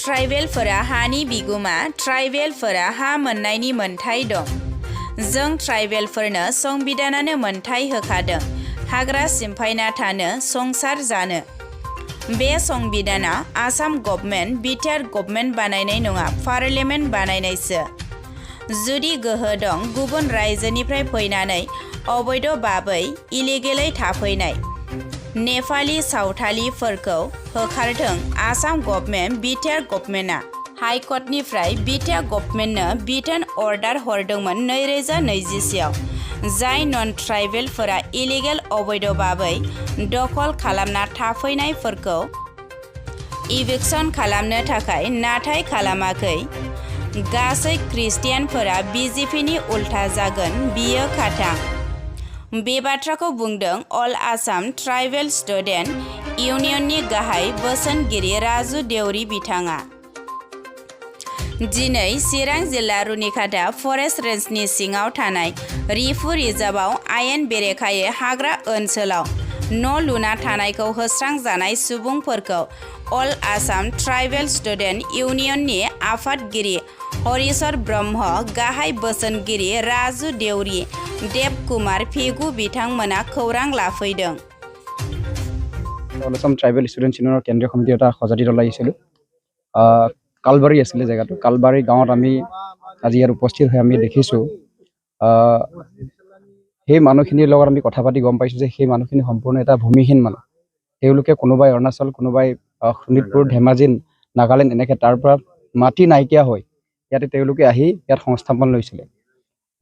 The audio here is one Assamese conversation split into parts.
ट्राइबेलफोरा हानि बिगुमा ट्राइबेलफोरा हा मोननायनि मोनथाय दं। जों ट्राइबेलफोरनो संबिधानानो मोनथाय होखादों हाग्रा सिमफायना थानो संसार जानो। बे संबिधाना आसाम गभर्नमेन्ट बिटिआर गभर्नमेन्ट बानायनाय नङा पार्लियामेन्ट बानायनायसो। जुदि गोहो दं गुबुन रायजोनिफ्राय फैनानै अबैध बाबै इलिगेलै थाफैनाय नेपाली सावथालिफोरखौ होखारथों आसाम गभर्नमेन्ट बिटिआर गभर्नमेन्टआ। हाइकर्टनिफ्राय बिटिआर गभर्नमेन्टनो बिथोन अर्डार हरदोंमोन 2021आव जाय नन ट्राइबेलफोरा इलिगेल अबैध बाबै दखल खालामना थाफैनायफोरखौ इभिक्सन खालामनो थाखाय नाथाय खालामाखै। गासै ख्रिस्टियानफोरा बिजेपिनि उल्था जागोन बियो खाथा। बे बाथ्राखौ बुंदों अल आसाम ट्राइबेल स्टुडेन्ट इउनियननि गाहाय बोसोनगिरि राजु देउरि बिथाङा। दिनै चिरां जिल्ला रुनिखाता फरेस्ट रेन्जनि सिङाव थानाय रिफु रिजार्भआव आयेन बेरेखायै हाग्रा ओनसोलाव न' लुना थानायखौ होस्रांजानाय सुबुंफोरखौ अल आसाम ट्राइबेल स्टुडेन्ट इउनियननि आफादगिरि हरिचर ब्रह्म गाहाय बोसोनगिरि राजु देउरि देब कुमार फेगु बिथांमोना खौरां लाफैदों। असम ट्राइबेल स्टुडेन्ट इउनियনৰ কেন্দ্ৰীয় সমিতি এটা সজাতি দলাইছিলোঁ। কালবাৰী আছিলে জেগাটো। কালবাৰী গাঁৱত আমি আজি ইয়াত উপস্থিত হৈ আমি দেখিছোঁ সেই মানুহখিনিৰ লগত আমি কথা পাতি গম পাইছোঁ যে সেই মানুহখিনি সম্পূৰ্ণ এটা ভূমিহীন মানুহ। তেওঁলোকে কোনোবাই অৰুণাচল কোনোবাই শোণিতপুৰ ধেমাজি নাগালেণ্ড এনেকৈ তাৰ পৰা মাটি নাইকিয়া হৈ ইয়াতে তেওঁলোকে আহি ইয়াত সংস্থাপন লৈছিলে।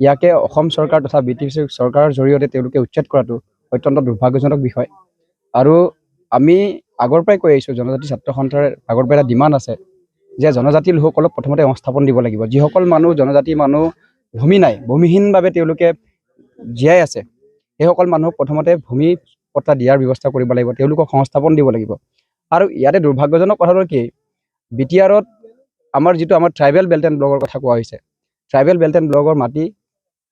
ইয়াকে অসম চৰকাৰ তথা বিটিপি চৰকাৰৰ জৰিয়তে তেওঁলোকে উচ্ছেদ কৰাটো অত্যন্ত দুৰ্ভাগ্যজনক বিষয়। আৰু আমি আগৰ পৰাই কৈ আহিছোঁ জনজাতি ছাত্ৰ সন্থাৰ আগৰ পৰাই এটা ডিমাণ্ড আছে যে জনজাতি লোকসকলক প্ৰথমতে সংস্থাপন দিব লাগিব। যিসকল মানুহ জনজাতি মানুহ ভূমি নাই ভূমিহীনভাৱে তেওঁলোকে জীয়াই আছে সেইসকল মানুহক প্ৰথমতে ভূমি পট্টা দিয়াৰ ব্যৱস্থা কৰিব লাগিব, তেওঁলোকক সংস্থাপন দিব লাগিব। আৰু ইয়াতে দুৰ্ভাগ্যজনক কথা হ'ল কি বিটিআৰত আমাৰ ট্ৰাইবেল বেল্ট এণ্ড ব্লকৰ কথা কোৱা হৈছে। ট্ৰাইবেল বেল্ট এণ্ড ব্লকৰ মাটি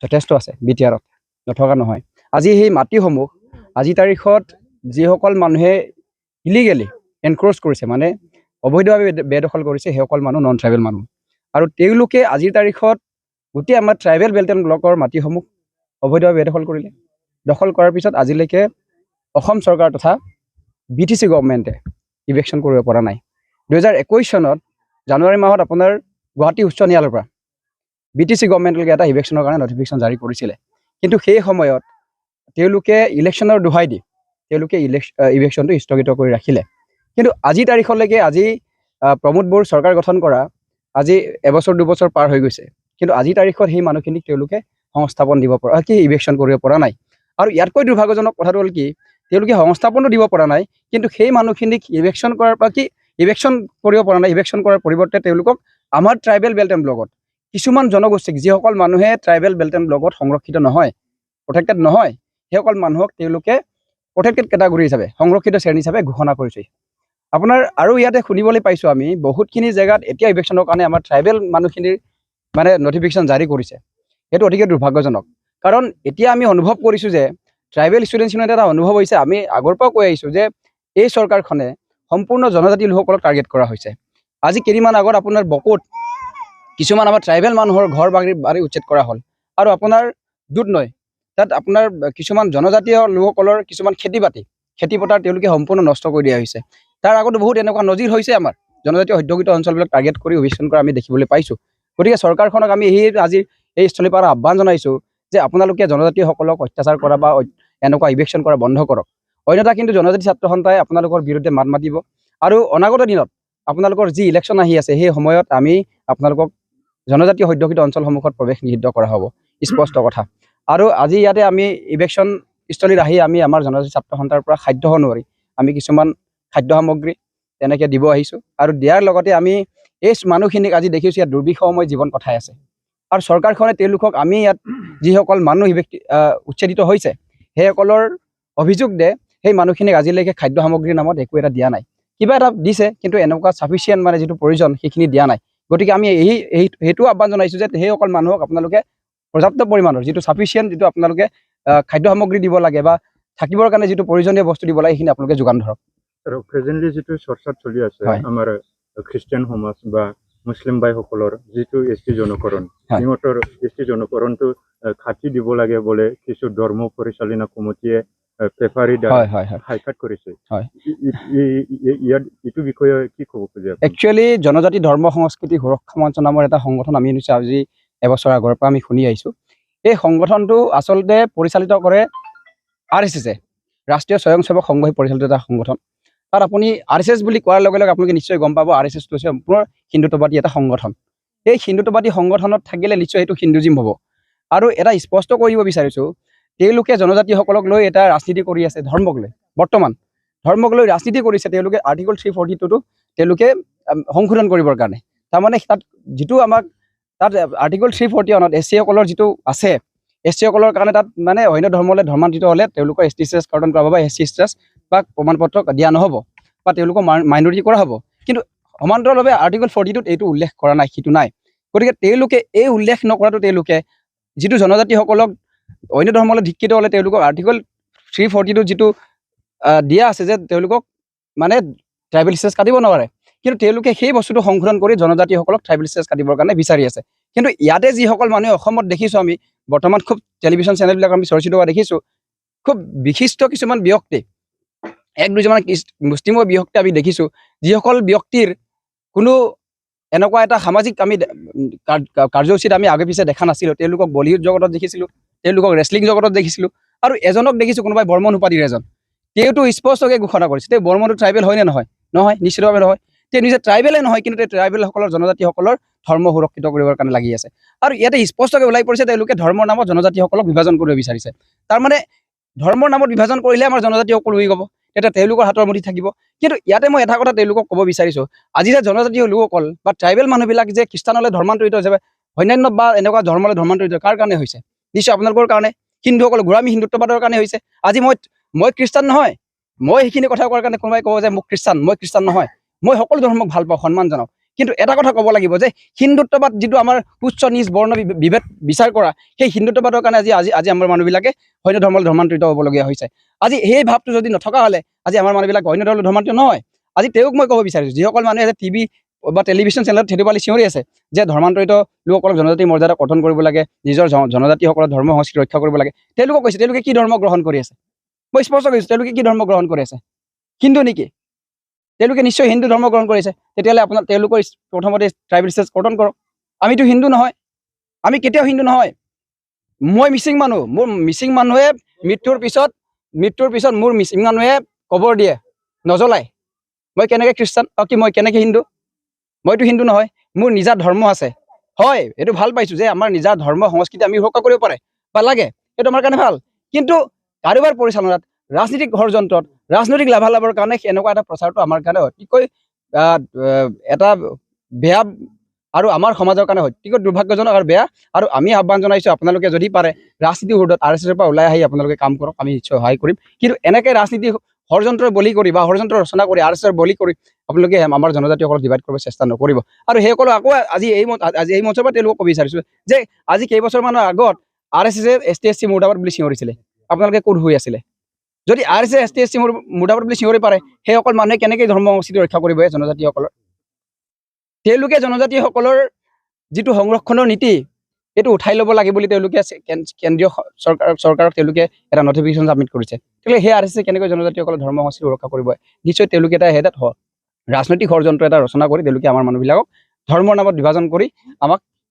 যথেষ্ট আছে বিটিআৰত নথকা নহয়। আজি সেই মাটিসমূহ আজি তাৰিখত যিসকল মানুহে ইলিগেলি এনক্ৰ'চ কৰিছে মানে অবৈধভাৱে বেদখল কৰিছে সেইসকল মানুহ নন ট্ৰাইবেল মানুহ। আৰু তেওঁলোকে আজিৰ তাৰিখত গোটেই আমাৰ ট্ৰাইবেল বেল্ট এণ্ড ব্লকৰ মাটিসমূহ অবৈধভাৱে বেদখল কৰিলে। দখল কৰাৰ পিছত আজিলৈকে অসম চৰকাৰ তথা বিটিচি গভৰ্ণমেণ্টে ইভিকশ্যন কৰিব পৰা নাই। 2021 চনত জানুৱাৰী মাহত আপোনাৰ গুৱাহাটী উচ্চ ন্যায়ালয়ৰ পৰা বিটিচি গভৰ্ণমেণ্টলৈকে এটা ইভিকশ্যনৰ কাৰণে নটিফিকেশ্যন জাৰি কৰিছিলে। কিন্তু সেই সময়ত তেওঁলোকে ইলেকশ্যনৰ দোহাই দি তেওঁলোকে ইভিকশ্যনটো স্থগিত কৰি ৰাখিলে। কিন্তু আজি তাৰিখলৈকে আজি প্ৰমোদ বড়োৰ চৰকাৰ গঠন কৰা আজি এবছৰ দুবছৰ পাৰ হৈ গৈছে। কিন্তু আজি তাৰিখত সেই মানুহখিনিক তেওঁলোকে সংস্থাপন দিব পৰা ইভিকশ্যন কৰিব পৰা নাই। আৰু ইয়াতকৈ দুৰ্ভাগ্যজনক কথাটো হ'ল কি তেওঁলোকে সংস্থাপনো দিব পৰা নাই কিন্তু সেই মানুহখিনিক ইভিকশ্যন কৰাৰ পৰা ইভিকশ্যন কৰিব পৰা নাই। ইভিকশ্যন কৰাৰ পৰিৱৰ্তে তেওঁলোকক আমাৰ ট্ৰাইবেল বেল্ট এণ্ড ব্লকত কিছুমান জনগোষ্ঠীক যিসকল মানুহে ট্ৰাইবেল বেল্ট এণ্ড ব্লকত সংৰক্ষিত নহয় প্ৰটেক্টেড নহয় সেইসকল মানুহক তেওঁলোকে প্ৰটেক্টেড কেটাগৰী হিচাপে সংৰক্ষিত শ্ৰেণী হিচাপে ঘোষণা কৰিছে। আপোনাৰ আৰু ইয়াতে শুনিবলৈ পাইছোঁ আমি বহুতখিনি জেগাত এতিয়া ইভিকশ্যনৰ কাৰণে আমাৰ ট্ৰাইবেল মানুহখিনিৰ মানে নটিফিকেশ্যন জাৰি কৰিছে। সেইটো অতিকে দুৰ্ভাগ্যজনক। কাৰণ এতিয়া আমি অনুভৱ কৰিছোঁ যে ট্ৰাইবেল ষ্টুডেণ্টছ ইউনিয়ন এটা অনুভৱ হৈছে আমি আগৰ পৰা কৈ আহিছোঁ যে এই চৰকাৰখনে সম্পূৰ্ণ জনজাতি লোকসকলক টাৰ্গেট কৰা হৈছে। আজি কেইদিনমান আগত আপোনাৰ বকোত কিছুমান আমাৰ ট্ৰাইবেল মানুহৰ ঘৰ বাৰী উচ্ছেদ কৰা হ'ল। আৰু আপোনাৰ দুধ নৈ তাত আপোনাৰ কিছুমান জনজাতীয় লোকসকলৰ কিছুমান খেতি পথাৰ তেওঁলোকে সম্পূৰ্ণ নষ্ট কৰি দিয়া হৈছে। তাৰ আগতো বহুত এনেকুৱা নজিৰ হৈছে আমাৰ জনজাতীয় অধ্যুষিত অঞ্চলবিলাক টাৰ্গেট কৰি ইভিকশ্যন কৰা আমি দেখিবলৈ পাইছোঁ। গতিকে চৰকাৰখনক আমি আজি এই স্থলীৰ পৰা আহ্বান জনাইছোঁ যে আপোনালোকে জনজাতিসকলক অত্যাচাৰ কৰা বা এনেকুৱা ইভিকশ্যন কৰা বন্ধ কৰক। অন্যথা কিন্তু জনজাতি ছাত্ৰ সন্থাই আপোনালোকৰ বিৰুদ্ধে মাত মাতিব। আৰু অনাগত দিনত আপোনালোকৰ যি ইলেকশ্যন আহি আছে সেই সময়ত আমি আপোনালোকক জনজাতীয় অধ্যুষিত অঞ্চলসমূহত প্ৰৱেশ নিষিদ্ধ কৰা হ'ব স্পষ্ট কথা। আৰু আজি ইয়াতে আমি ইভিকশ্যন স্থলীত আহি আমি আমাৰ জনজাতি ছাত্ৰ সন্থাৰ পৰা খাদ্য অনুসৰি আমি কিছুমান খাদ্য সামগ্ৰী তেনেকৈ দিব আহিছোঁ। আৰু দিয়াৰ লগতে আমি এই মানুহখিনিক আজি দেখিছোঁ ইয়াত দুৰ্বিষহময় জীৱন কটাই আছে। আৰু চৰকাৰখনে তেওঁলোকক আমি ইয়াত যিসকল মানুহ উচ্ছেদিত হৈছে সেইসকলৰ অভিযোগ দে সেই মানুহখিনিক আজিলৈকে খাদ্য সামগ্ৰীৰ নামত একো এটা দিয়া নাই। কিবা এটা দিছে কিন্তু এনেকুৱা ছাফিচিয়েণ্ট মানে যিটো প্ৰয়োজন সেইখিনি দিয়া নাই। গতিকে আমি সেইটো আহ্বান জনাইছোঁ যে সেইসকল মানুহক আপোনালোকে পৰ্যাপ্ত পৰিমাণৰ যিটো ছাফিচিয়েণ্ট যিটো আপোনালোকে খাদ্য সামগ্ৰী দিব লাগে বা থাকিবৰ কাৰণে যিটো প্ৰয়োজনীয় বস্তু দিব লাগে সেইখিনি আপোনালোকে যোগান ধৰক। আৰু প্ৰেজেন্টলি যিটো চৰ্চাত চলি আছে আমাৰ খ্ৰীষ্টিয়ান সমাজ বা মুছলিম ভাইসকলৰ যিটো এছ টি জনকৰণ সিহঁতৰ এছ টি জনকৰণটো খাটি দিব লাগে বোলে কিছু ধৰ্ম পৰিচালনা কমিটিয়ে পেপাৰী দ্বাৰা সাক্ষাৎ কৰিছে এইটো বিষয়ে কি ক'ব খোজে একচুৱেলি জনজাতি ধৰ্ম সংস্কৃতি সুৰক্ষা মঞ্চ নামৰ এটা সংগঠন আমি নিশ্চয় আজি এবছৰ আগৰ পৰা আমি শুনি আহিছোঁ এই সংগঠনটো আচলতে পৰিচালিত কৰে RSS ৰাষ্ট্ৰীয় স্বয়ংসেৱক সংঘই পৰিচালিত এটা সংগঠন তাত আপুনি RSS বুলি কোৱাৰ লগে লগে আপোনালোকে নিশ্চয় গম পাব RSS হৈছে সম্পূৰ্ণ হিন্দুত্ববাদী এটা সংগঠন এই হিন্দুত্ববাদী সংগঠনত থাকিলে নিশ্চয় সেইটো হিন্দুজিম হ'ব আৰু এটা স্পষ্ট কৰিব বিচাৰিছোঁ তেওঁলোকে জনজাতিসকলক লৈ এটা ৰাজনীতি কৰি আছে ধৰ্মক লৈ বৰ্তমান ধৰ্মক লৈ ৰাজনীতি কৰিছে তেওঁলোকে আৰ্টিকল 342টো তেওঁলোকে সংশোধন কৰিবৰ কাৰণে তাৰমানে তাত যিটো আমাক তাত আৰ্টিকল 341ত SC সকলৰ যিটো আছে SC সকলৰ কাৰণে তাত মানে অন্য ধৰ্মলৈ ধৰ্মান্তৰিত হ'লে তেওঁলোকৰ ST ষ্টেটাছ কৰ্তন কৰা হ'ব বা SC ষ্টেটাছ বা প্ৰমাণপত্ৰ দিয়া নহ'ব বা তেওঁলোকক মাইনৰিটি কৰা হ'ব কিন্তু সমান্তৰালভাৱে আৰ্টিকল 42ত এইটো উল্লেখ কৰা নাই সিটো নাই গতিকে তেওঁলোকে এই উল্লেখ নকৰাটো তেওঁলোকে যিটো জনজাতিসকলক অন্য ধৰ্মলৈ ধিক্ষিত হ'লে তেওঁলোকক আৰ্টিকল 342 যিটো দিয়া আছে যে তেওঁলোকক মানে ট্ৰাইবেল ষ্টেটাছ কাটিব নোৱাৰে কিন্তু তেওঁলোকে সেই বস্তুটো সংশোধন কৰি জনজাতিসকলক ট্ৰাইবেল ষ্টেটাছ কাটিবৰ কাৰণে বিচাৰি আছে কিন্তু ইয়াতে যিসকল মানুহে অসমত দেখিছোঁ আমি বৰ্তমান খুব টেলিভিশ্যন চেনেলবিলাক আমি চৰ্চিত হোৱা দেখিছোঁ খুব বিশিষ্ট কিছুমান ব্যক্তি এক দুজনমান মুছলিমৰ ব্যক্তি আমি দেখিছোঁ যিসকল ব্যক্তিৰ কোনো এনেকুৱা এটা সামাজিক আমি কাৰ্যসূচীত আমি আগে পিছে দেখা নাছিলোঁ তেওঁলোকক বলিউড জগতত দেখিছিলোঁ তেওঁলোকক ৰেচলিং জগতত দেখিছিলোঁ আৰু এজনক দেখিছোঁ কোনোবাই বৰ্মন উপাধিৰ এজন তেওঁতো স্পষ্টকৈ ঘোষণা কৰিছে তেওঁ বৰ্মনটো ট্ৰাইবেল হয়নে নহয় নহয় নিশ্চিতভাৱে নহয় তেওঁ নিজে ট্ৰাইবেলে নহয় কিন্তু তেওঁ ট্ৰাইবেলসকলৰ জনজাতিসকলৰ ধৰ্ম সুৰক্ষিত কৰিবৰ কাৰণে লাগি আছে আৰু ইয়াতে স্পষ্টকৈ ওলাই পৰিছে তেওঁলোকে ধৰ্মৰ নামত জনজাতিসকলক বিভাজন কৰিব বিচাৰিছে তাৰমানে ধৰ্মৰ নামত বিভাজন কৰিলে আমাৰ জনজাতিসকল হৈ যাব তেতিয়া তেওঁলোকৰ হাতৰ মুঠিত থাকিব কিন্তু ইয়াতে মই এটা কথা তেওঁলোকক ক'ব বিচাৰিছোঁ আজি যে জনজাতীয় লোকসকল বা ট্ৰাইবেল মানুহবিলাক যে খ্ৰীষ্টানলৈ ধৰ্মান্তৰিত হৈছে অন্যান্য বা এনেকুৱা ধৰ্মলৈ ধৰ্মান্তৰিত কাৰ কাৰণে হৈছে নিশ্চয় আপোনালোকৰ কাৰণে হিন্দুসকল গোলামী হিন্দুত্ববাদৰ কাৰণে হৈছে আজি মই খ্ৰীষ্টান নহয় মই সেইখিনি কথা কোৱাৰ কাৰণে কোনোবাই ক'ব যে মোক খ্ৰীষ্টান মই খ্ৰীষ্টান নহয় মই সকলো ধৰ্মক ভাল পাওঁ সন্মান জনাওঁ কিন্তু এটা কথা ক'ব লাগিব যে হিন্দুত্ববাদ যিটো আমাৰ উচ্চ নিজ বৰ্ণ বিভেদ বিচাৰ কৰা সেই হিন্দুত্ববাদৰ কাৰণে আজি আমাৰ মানুহবিলাকে অন্য ধৰ্মলৈ ধৰ্মান্তৰিত হ'বলগীয়া হৈছে আজি সেই ভাৱটো যদি নথকা হ'লে আজি আমাৰ মানুহবিলাক অন্য ধৰ্মলৈ ধৰ্মান্তৰিত নহয় আজি তেওঁক মই ক'ব বিচাৰিছোঁ যিসকল মানুহে যে টিভি বা টেলিভিশ্যন চেনেলত সেইটো পালি চিঞৰি আছে যে ধৰ্মান্তৰিত লোকসকলক জনজাতি মৰ্যাদা কৰ্তন কৰিব লাগে নিজৰ জনজাতিসকলৰ ধৰ্ম সংস্কৃতি ৰক্ষা কৰিব লাগে তেওঁলোকক কৈছে তেওঁলোকে কি ধৰ্ম গ্ৰহণ কৰি আছে মই স্পষ্ট কৰিছোঁ তেওঁলোকে কি ধৰ্ম গ্ৰহণ কৰি আছে হিন্দু নেকি তেওঁলোকে নিশ্চয় হিন্দু ধৰ্ম গ্ৰহণ কৰিছে তেতিয়াহ'লে তেওঁলোকৰ প্ৰথমতে ট্ৰাইবেল ষ্টেটাছ কৰ্তন কৰক আমিতো হিন্দু নহয় আমি কেতিয়াও হিন্দু নহয় মই মিচিং মানুহ মোৰ মিচিং মানুহে মৃত্যুৰ পিছত মোৰ মিচিং মানুহে কবৰ দিয়ে নজ্বলায় মই কেনেকৈ খ্ৰীষ্টান মই কেনেকৈ হিন্দু মইতো হিন্দু নহয় মোৰ নিজা ধৰ্ম আছে হয় এইটো ভাল পাইছোঁ যে আমাৰ নিজা ধৰ্ম সংস্কৃতি আমি সুৰক্ষা কৰিব পাৰে বা লাগে সেইটো আমাৰ কাৰণে ভাল কিন্তু কাৰোবাৰ পৰিচালনাত ৰাজনীতিক ষড়যন্ত্ৰত ৰাজনৈতিক লাভালাভৰ কাৰণে এনেকুৱা এটা প্ৰচাৰটো আমাৰ কাৰণে অতিকৈ এটা বেয়া আৰু আমাৰ সমাজৰ কাৰণে অতিকৈ দুৰ্ভাগ্যজনক আৰু বেয়া আৰু আমি আহ্বান জনাইছোঁ আপোনালোকে যদি পাৰে ৰাজনীতি হুৰ্দত RSSৰ পৰা ওলাই আহি আপোনালোকে কাম কৰক আমি নিশ্চয় সহায় কৰিম কিন্তু এনেকৈ ৰাজনীতি ষড়যন্ত্ৰৰ বলি কৰি বা ষড়যন্ত্ৰ ৰচনা কৰি RSSৰ বলি কৰি আপোনালোকে আমাৰ জনজাতিসকলক ডিভাইড কৰিব চেষ্টা নকৰিব আৰু সেইসকলক আকৌ আজি এই মঞ্চৰ পৰা তেওঁলোকক ক'ব বিচাৰিছোঁ যে আজি কেইবছৰমানৰ আগত RSSে ST মুৰ্দাবাদ বুলি চিঞৰিছিলে আপোনালোকে ক'ত হৈ আছিলে যদি RSS ST মুৰ্দাবাদ বুলি চিঞৰি পাৰে সেইসকল মানুহে কেনেকৈ ধৰ্ম সংস্কৃতি ৰক্ষা কৰিব জনজাতিসকলৰ তেওঁলোকে জনজাতিসকলৰ যিটো সংৰক্ষণৰ নীতি এইটো উঠাই ল'ব লাগে বুলি তেওঁলোকে কেন্দ্ৰীয় চৰকাৰক তেওঁলোকে এটা নটিফিকেশ্যন ছাবমিট কৰিছে তেওঁলোকে সেই RSSে কেনেকৈ জনজাতিসকলৰ ধৰ্ম সংস্কৃতি ৰক্ষা কৰিব নিশ্চয় তেওঁলোকে এটা ৰাজনৈতিক ষড়যন্ত্ৰ এটা ৰচনা কৰি তেওঁলোকে আমাৰ মানুহবিলাকক ধৰ্মৰ নামত বিভাজন কৰি আমাক